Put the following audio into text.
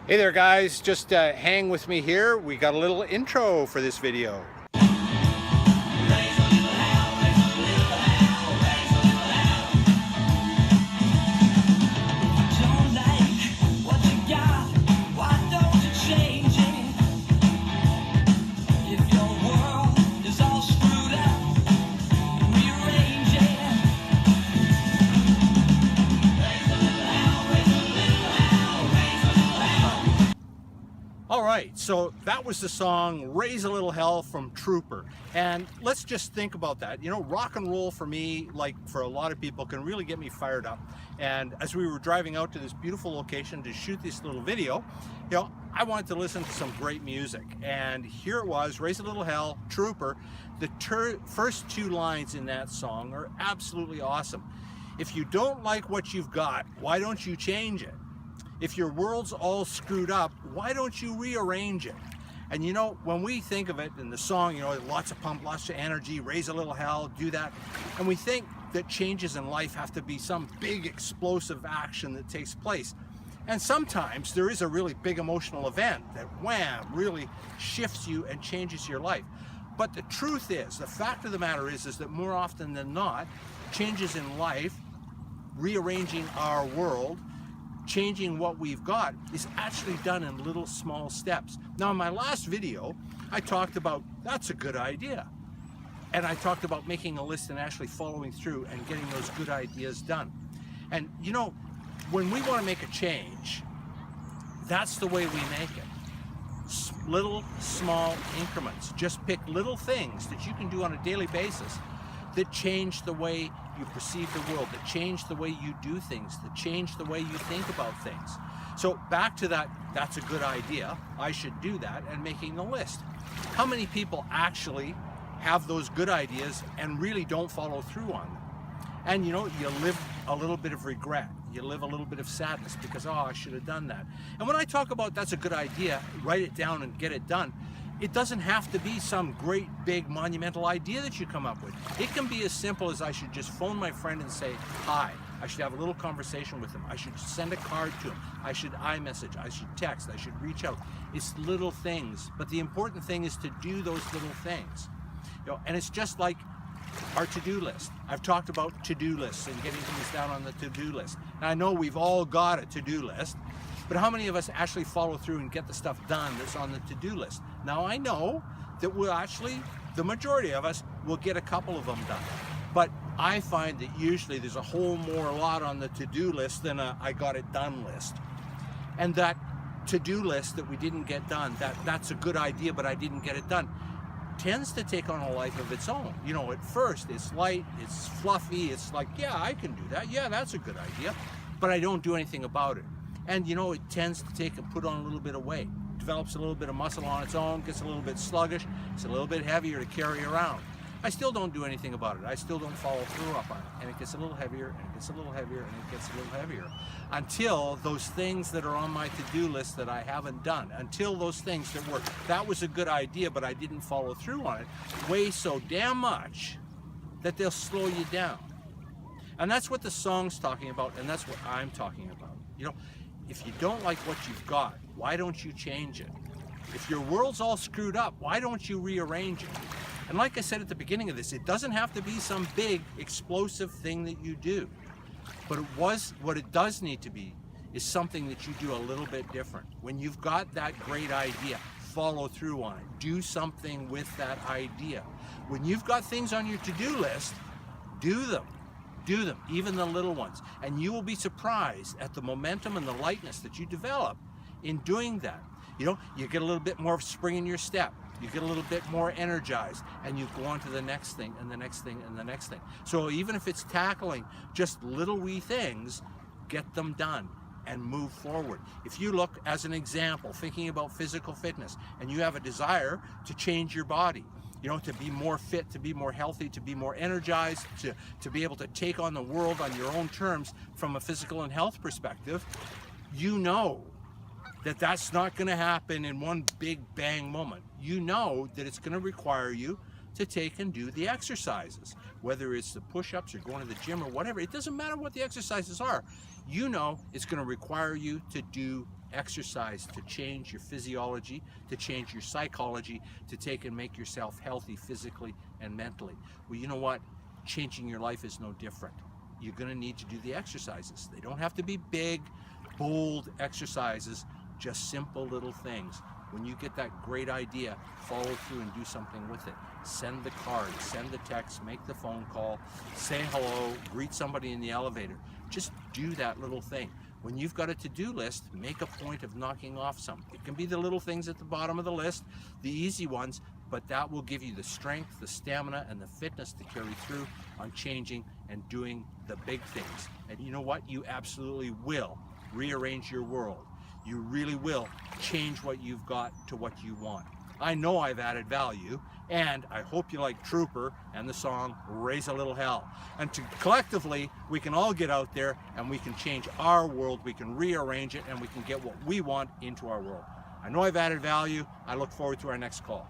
Hey there guys, just hang with me here. We got a little intro for this video. All right, so that was the song Raise a Little Hell from Trooper. And let's just think about that. You know, rock and roll for me, like for a lot of people, can really get me fired up. And as we were driving out to this beautiful location to shoot this little video, you know, I wanted to listen to some great music. And here it was, Raise a Little Hell, Trooper. The first two lines in that song are absolutely awesome. If you don't like what you've got, why don't you change it? If your world's all screwed up, why don't you rearrange it? And you know, when we think of it in the song, you know, lots of pump, lots of energy, raise a little hell, do that. And we think that changes in life have to be some big explosive action that takes place. And sometimes there is a really big emotional event that wham, really shifts you and changes your life. But the truth is, the fact of the matter is that more often than not, changes in life, rearranging our world, changing what we've got is actually done in little small steps. Now in my last video, I talked about that's a good idea. And I talked about making a list and actually following through and getting those good ideas done. And you know, when we want to make a change, that's the way we make it. Little small increments. Just pick little things that you can do on a daily basis that change the way you perceive the world, that change the way you do things, that change the way you think about things. So back to that, that's a good idea, I should do that, and making the list. How many people actually have those good ideas and really don't follow through on them? And you know, you live a little bit of regret. You live a little bit of sadness because, oh, I should have done that. And when I talk about that's a good idea, write it down and get it done, it doesn't have to be some great big monumental idea that you come up with. It can be as simple as I should just phone my friend and say hi. I should have a little conversation with him. I should send a card to him. I should iMessage. I should text. I should reach out. It's little things, but the important thing is to do those little things. You know, and it's just like our to-do list. I've talked about to-do lists and getting things down on the to-do list. Now I know we've all got a to-do list, but how many of us actually follow through and get the stuff done that's on the to-do list? Now I know that we'll actually, the majority of us will get a couple of them done. But I find that usually there's a whole more lot on the to-do list than a I got it done list. And that to-do list that we didn't get done, that's a good idea, but I didn't get it done, tends to take on a life of its own. You know, at first it's light, it's fluffy, it's like, yeah, I can do that. Yeah, that's a good idea, but I don't do anything about it. And you know, it tends to take and put on a little bit of weight, develops a little bit of muscle on its own, gets a little bit sluggish, it's a little bit heavier to carry around. I still don't do anything about it. I still don't follow through up on it. And it gets a little heavier, and it gets a little heavier, and it gets a little heavier. Until those things that are on my to-do list that I haven't done, until those things that were, that was a good idea, but I didn't follow through on it, weigh so damn much that they'll slow you down. And that's what the song's talking about, and that's what I'm talking about. You know, if you don't like what you've got, why don't you change it? If your world's all screwed up, why don't you rearrange it? And like I said at the beginning of this, it doesn't have to be some big explosive thing that you do. But what it does need to be is something that you do a little bit different. When you've got that great idea, follow through on it. Do something with that idea. When you've got things on your to-do list, do them. Do them, even the little ones. And you will be surprised at the momentum and the lightness that you develop in doing that. You know, you get a little bit more spring in your step. You get a little bit more energized, and you go on to the next thing and the next thing and the next thing. So even if it's tackling just little wee things, get them done and move forward. If you look, as an example, thinking about physical fitness, and you have a desire to change your body, you know, to be more fit, to be more healthy, to be more energized, to be able to take on the world on your own terms from a physical and health perspective, you know that that's not going to happen in one big bang moment. You know that it's going to require you to take and do the exercises, whether it's the push-ups or going to the gym or whatever. It doesn't matter what the exercises are. You know it's going to require you to do exercise to change your physiology, to change your psychology, to take and make yourself healthy physically and mentally. Well, you know what? Changing your life is no different. You're going to need to do the exercises. They don't have to be big, bold exercises, just simple little things. When you get that great idea, follow through and do something with it. Send the card, send the text, make the phone call, say hello, greet somebody in the elevator. Just do that little thing. When you've got a to-do list, make a point of knocking off some. It can be the little things at the bottom of the list, the easy ones, but that will give you the strength, the stamina, and the fitness to carry through on changing and doing the big things. And you know what? You absolutely will rearrange your world. You really will change what you've got to what you want. I know I've added value, and I hope you like Trooper and the song Raise a Little Hell. And collectively, we can all get out there and we can change our world, we can rearrange it, and we can get what we want into our world. I know I've added value. I look forward to our next call.